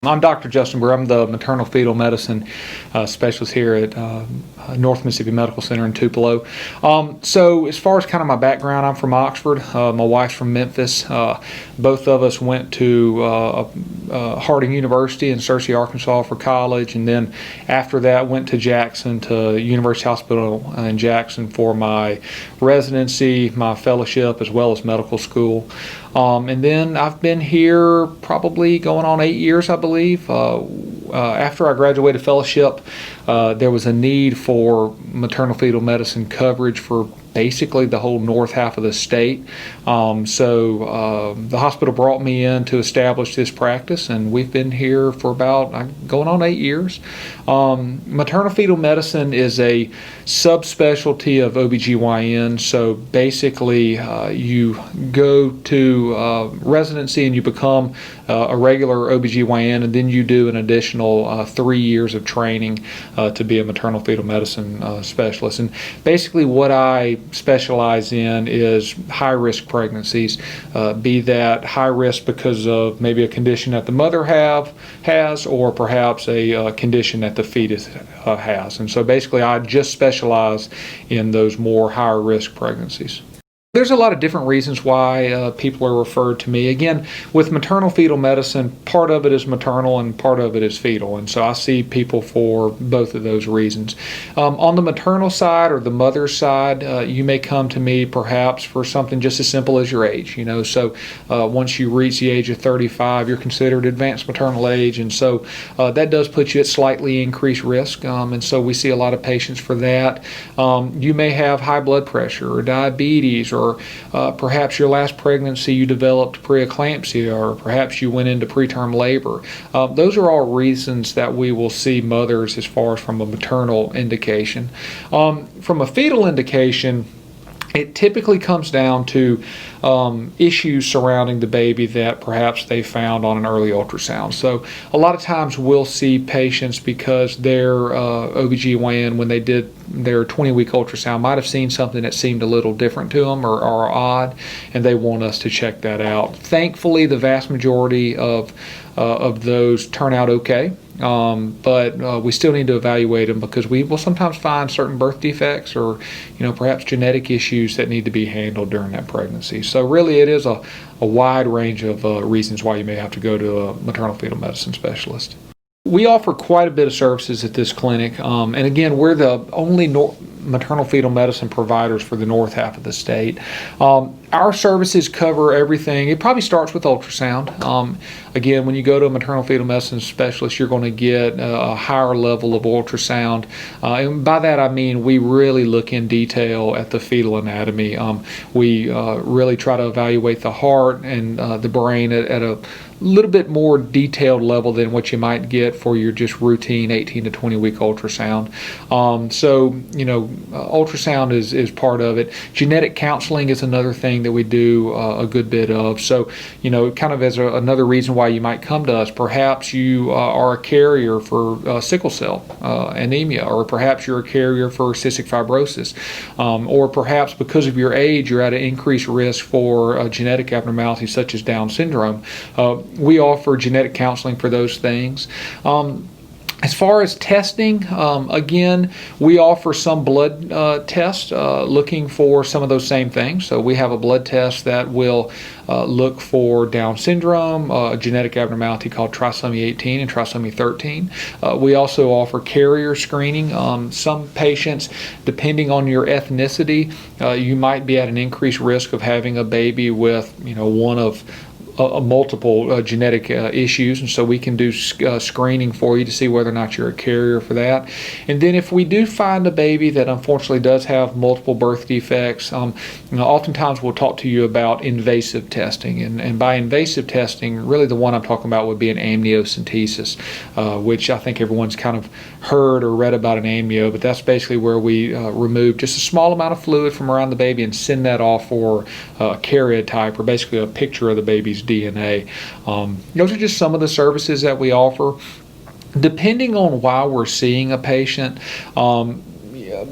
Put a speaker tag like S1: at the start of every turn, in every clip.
S1: I'm Dr. Justin Brewer. I'm the maternal fetal medicine specialist here at North Mississippi Medical Center in Tupelo. So as far as kind of my background, I'm from Oxford. My wife's from Memphis. Both of us went to Harding University in Searcy, Arkansas for college, and then after that went to Jackson, to University Hospital in Jackson for my residency, my fellowship, as well as medical school. And then I've been here probably going on 8 years, I believe. After I graduated fellowship, there was a need for maternal fetal medicine coverage for basically the whole north half of the state. So the hospital brought me in to establish this practice, and we've been here for about going on 8 years. Maternal fetal medicine is a subspecialty of OBGYN. So basically you go to residency and you become a regular OBGYN, and then you do an additional 3 years of training to be a maternal fetal medicine specialist. And basically what I specialize in is high-risk pregnancies, be that high risk because of maybe a condition that the mother has, or perhaps a condition that the fetus has. And so basically I just specialize in those more higher risk pregnancies. There's a lot of different reasons why people are referred to me. Again, with maternal fetal medicine, part of it is maternal and part of it is fetal. And so I see people for both of those reasons. On the maternal side or the mother's side, you may come to me perhaps for something just as simple as your age. So once you reach the age of 35, you're considered advanced maternal age. And so that does put you at slightly increased risk. And so we see a lot of patients for that. You may have high blood pressure or diabetes, or perhaps your last pregnancy you developed preeclampsia, or perhaps you went into preterm labor. Those are all reasons that we will see mothers as far as from a maternal indication. From a fetal indication, it typically comes down to issues surrounding the baby that perhaps they found on an early ultrasound. So a lot of times we'll see patients because their OBGYN, when they did their 20-week ultrasound, might have seen something that seemed a little different to them or odd, and they want us to check that out. Thankfully, the vast majority of those turn out okay. But we still need to evaluate them because we will sometimes find certain birth defects or perhaps genetic issues that need to be handled during that pregnancy. So really it is a wide range of reasons why you may have to go to a maternal fetal medicine specialist. We offer quite a bit of services at this clinic, and again, we're the only maternal fetal medicine providers for the north half of the state. Our services cover everything. It probably starts with ultrasound. Again, when you go to a maternal fetal medicine specialist, you're going to get a higher level of ultrasound. And by that I mean we really look in detail at the fetal anatomy. We really try to evaluate the heart and the brain at a little bit more detailed level than what you might get for your just routine 18 to 20 week ultrasound. Ultrasound is part of it. Genetic counseling is another thing that we do a good bit of. So, kind of as another reason why you might come to us, perhaps you are a carrier for sickle cell anemia, or perhaps you're a carrier for cystic fibrosis, or perhaps because of your age, you're at an increased risk for genetic abnormalities such as Down syndrome. We offer genetic counseling for those things. As far as testing, again, we offer some blood tests looking for some of those same things. So we have a blood test that will look for Down syndrome, a genetic abnormality called trisomy 18 and trisomy 13. We also offer carrier screening. Some patients, depending on your ethnicity, you might be at an increased risk of having a baby with, one of multiple genetic issues, and so we can do screening for you to see whether or not you're a carrier for that. And then if we do find a baby that unfortunately does have multiple birth defects, oftentimes we'll talk to you about invasive testing, and by invasive testing, really the one I'm talking about would be an amniocentesis, which I think everyone's kind of heard or read about an amnio, but that's basically where we remove just a small amount of fluid from around the baby and send that off for a karyotype, or basically a picture of the baby's DNA. Those are just some of the services that we offer. Depending on why we're seeing a patient,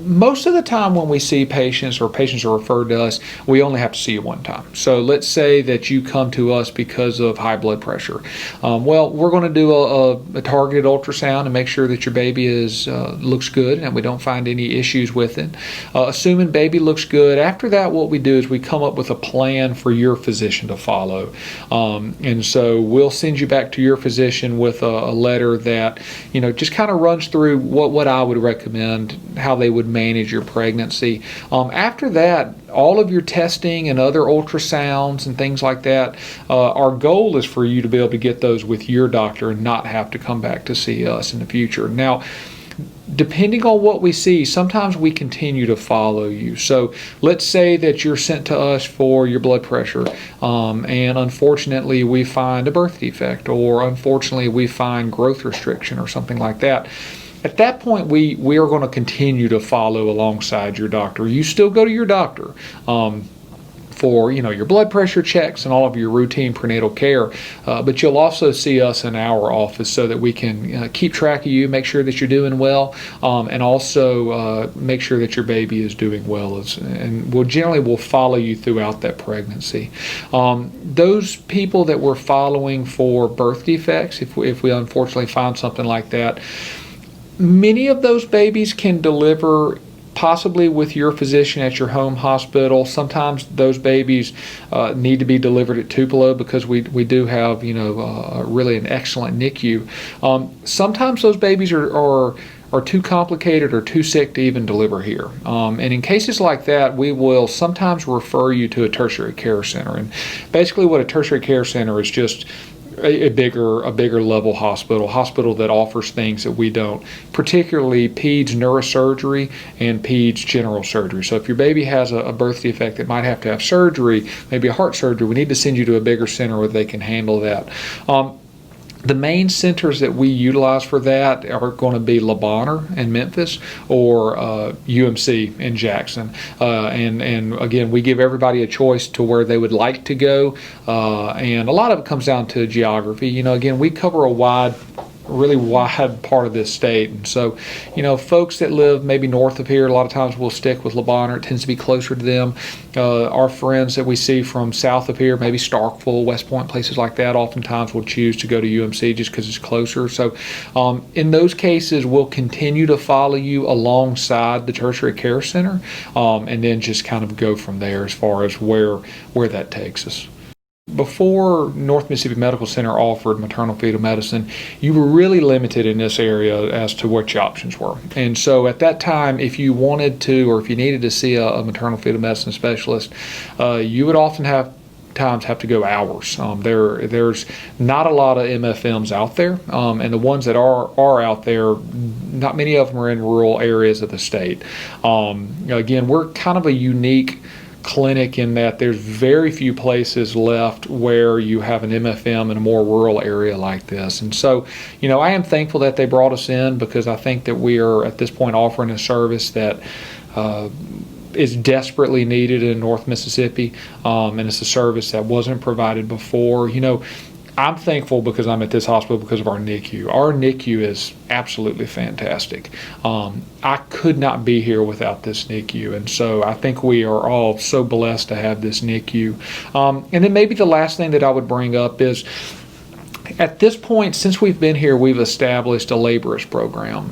S1: most of the time when we see patients or patients are referred to us, we only have to see you one time. So let's say that you come to us because of high blood pressure. Well, we're going to do a targeted ultrasound and make sure that your baby looks good and we don't find any issues with it. Assuming baby looks good, after that what we do is we come up with a plan for your physician to follow. And so we'll send you back to your physician with a letter that, just kind of runs through what I would recommend, how they would manage your pregnancy. After that, all of your testing and other ultrasounds and things like that, our goal is for you to be able to get those with your doctor and not have to come back to see us in the future. Now, depending on what we see, sometimes we continue to follow you. So let's say that you're sent to us for your blood pressure, and unfortunately we find a birth defect, or unfortunately we find growth restriction or something like that. At that point, we are going to continue to follow alongside your doctor. You still go to your doctor for your blood pressure checks and all of your routine prenatal care, but you'll also see us in our office so that we can keep track of you, make sure that you're doing well, and also make sure that your baby is doing well. And we'll follow you throughout that pregnancy. Those people that we're following for birth defects, if we unfortunately find something like that, many of those babies can deliver possibly with your physician at your home hospital. Sometimes those babies need to be delivered at Tupelo because we do have really an excellent NICU. Sometimes those babies are too complicated or too sick to even deliver here. And in cases like that, we will sometimes refer you to a tertiary care center. And basically what a tertiary care center is, just a bigger level hospital that offers things that we don't, particularly peds neurosurgery and peds general surgery. So if your baby has a birth defect that might have to have surgery, maybe a heart surgery, we need to send you to a bigger center where they can handle that. The main centers that we utilize for that are going to be Le Bonheur in Memphis or UMC in Jackson. And again, we give everybody a choice to where they would like to go. And a lot of it comes down to geography. Again, we cover a really wide part of this state, and so folks that live maybe north of here, a lot of times we'll stick with Le Bonheur. It tends to be closer to them. Our friends that we see from south of here, maybe Starkville, West Point, places like that, oftentimes will choose to go to UMC just because it's closer. So in those cases, we'll continue to follow you alongside the tertiary care center, and then just kind of go from there as far as where that takes us. Before North Mississippi Medical Center offered maternal fetal medicine, you were really limited in this area as to what your options were. And so at that time, if you wanted to, or if you needed to see a maternal fetal medicine specialist, you would often have to go hours. There's not a lot of MFMs out there, and the ones that are out there, not many of them are in rural areas of the state. Again, we're kind of a unique clinic in that there's very few places left where you have an MFM in a more rural area like this. And so, I am thankful that they brought us in, because I think that we are at this point offering a service that is desperately needed in North Mississippi, and it's a service that wasn't provided before. I'm thankful because I'm at this hospital because of our NICU. Our NICU is absolutely fantastic. I could not be here without this NICU, and so I think we are all so blessed to have this NICU. And then maybe the last thing that I would bring up is, at this point, since we've been here, we've established a laborist program.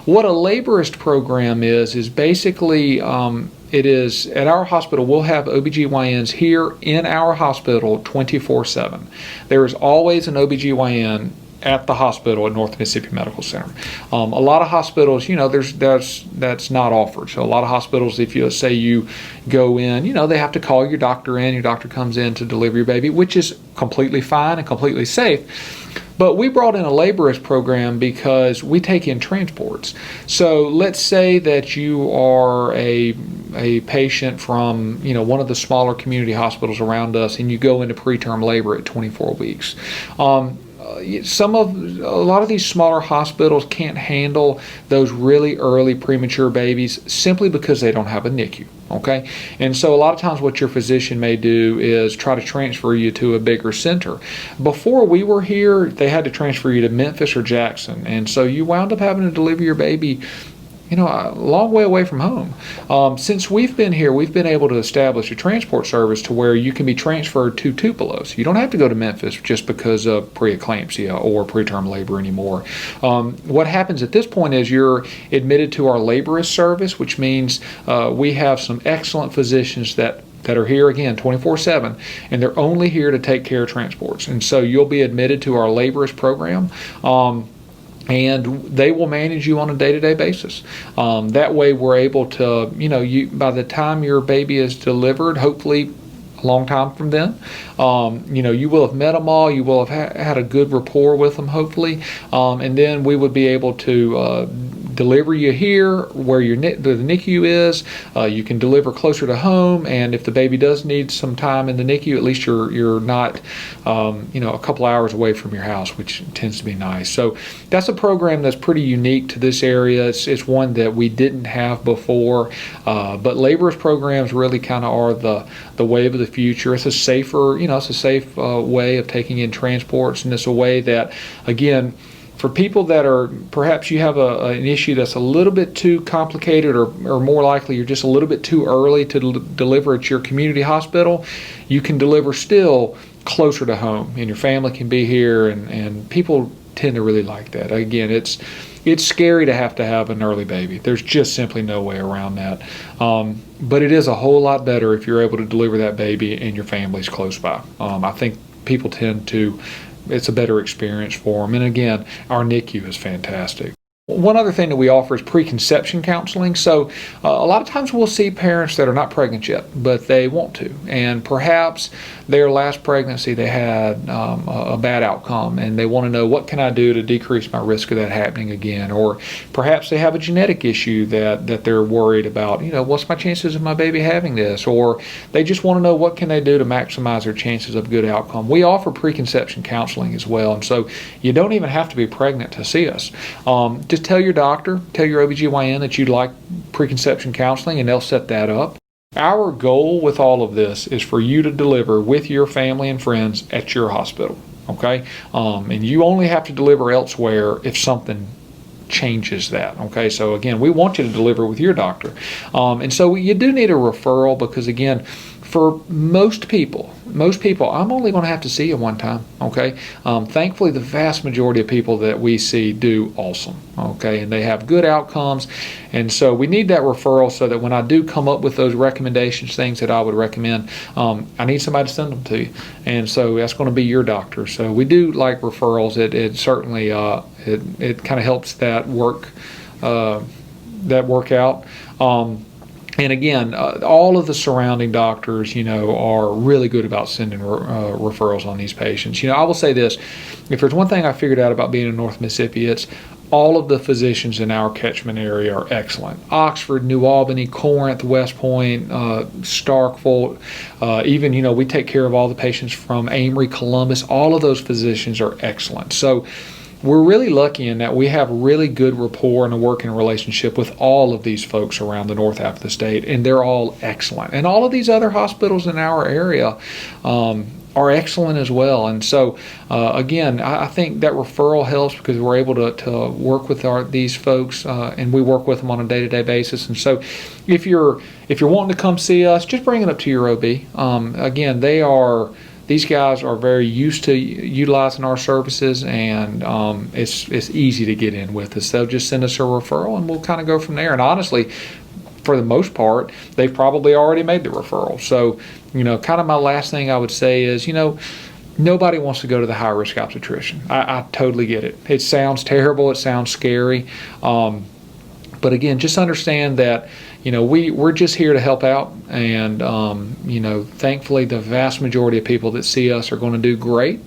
S1: What a laborist program is basically, it is at our hospital, we'll have OBGYNs here in our hospital 24/7. There is always an OBGYN at the hospital at North Mississippi Medical Center. A lot of hospitals, that's not offered. So a lot of hospitals, if you say you go in, they have to call your doctor in. Your doctor comes in to deliver your baby, which is completely fine and completely safe. But we brought in a laborist program because we take in transports. So let's say that you are a patient from one of the smaller community hospitals around us, and you go into preterm labor at 24 weeks. A lot of these smaller hospitals can't handle those really early premature babies simply because they don't have a NICU. Okay, and so a lot of times what your physician may do is try to transfer you to a bigger center. Before we were here, they had to transfer you to Memphis or Jackson, and so you wound up having to deliver your baby a long way away from home. Since we've been here, we've been able to establish a transport service to where you can be transferred to Tupelo's. You don't have to go to Memphis just because of preeclampsia or preterm labor anymore. What happens at this point is you're admitted to our laborist service, which means we have some excellent physicians that are here again 24/7, and they're only here to take care of transports. And so you'll be admitted to our laborist program. And they will manage you on a day-to-day basis. That way we're able to, by the time your baby is delivered, hopefully a long time from then, you will have met them all, you will have had a good rapport with them, hopefully, and then we would be able to deliver you here where the NICU is. You can deliver closer to home, and if the baby does need some time in the NICU, at least you're not a couple hours away from your house, which tends to be nice. So that's a program that's pretty unique to this area. It's one that we didn't have before, but laborist programs really kind of are the wave of the future. It's a safer, it's a safe way of taking in transports, and it's a way that, again, for people that are, perhaps you have an issue that's a little bit too complicated, or more likely you're just a little bit too early to deliver at your community hospital, you can deliver still closer to home, and your family can be here, and people tend to really like that. Again, it's scary to have an early baby. There's just simply no way around that. But it is a whole lot better if you're able to deliver that baby and your family's close by. I think people tend to, it's a better experience for them. And again, our NICU is fantastic. One other thing that we offer is preconception counseling. So a lot of times we'll see parents that are not pregnant yet, but they want to. And perhaps their last pregnancy they had a bad outcome, and they want to know, what can I do to decrease my risk of that happening again? Or perhaps they have a genetic issue that they're worried about. What's my chances of my baby having this? Or they just want to know, what can they do to maximize their chances of good outcome? We offer preconception counseling as well. And so you don't even have to be pregnant to see us. Just tell your doctor, tell your OBGYN that you'd like preconception counseling, and they'll set that up. Our goal with all of this is for you to deliver with your family and friends at your hospital, okay? And you only have to deliver elsewhere if something changes that, okay? So again, we want you to deliver with your doctor. And so you do need a referral, because again, for most people, I'm only going to have to see you one time, okay? Thankfully, the vast majority of people that we see do awesome, okay? And they have good outcomes. And so we need that referral, so that when I do come up with those recommendations, things that I would recommend, I need somebody to send them to you. And so that's going to be your doctor. So we do like referrals. It certainly, it kind of helps that work out. And again, all of the surrounding doctors, are really good about sending referrals on these patients. I will say this: if there's one thing I figured out about being in North Mississippi, it's all of the physicians in our catchment area are excellent. Oxford, New Albany, Corinth, West Point, Starkville, even, we take care of all the patients from Amory, Columbus. All of those physicians are excellent. So we're really lucky in that we have really good rapport and a working relationship with all of these folks around the north half of the state, and they're all excellent. And all of these other hospitals in our area are excellent as well. And so, again, I think that referral helps, because we're able to work with these folks, and we work with them on a day-to-day basis. And so, if you're wanting to come see us, just bring it up to your OB. Again, these guys are very used to utilizing our services, and it's easy to get in with us. They'll just send us a referral, and we'll kind of go from there. And honestly, for the most part, they've probably already made the referral. So, kind of my last thing I would say is, nobody wants to go to the high-risk obstetrician. I totally get it. It sounds terrible. It sounds scary. But again, just understand that, we're just here to help out, and thankfully the vast majority of people that see us are going to do great.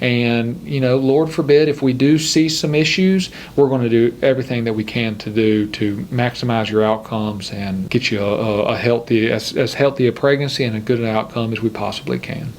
S1: And Lord forbid, if we do see some issues, we're going to do everything that we can to maximize your outcomes and get you a healthy a pregnancy and a good outcome as we possibly can.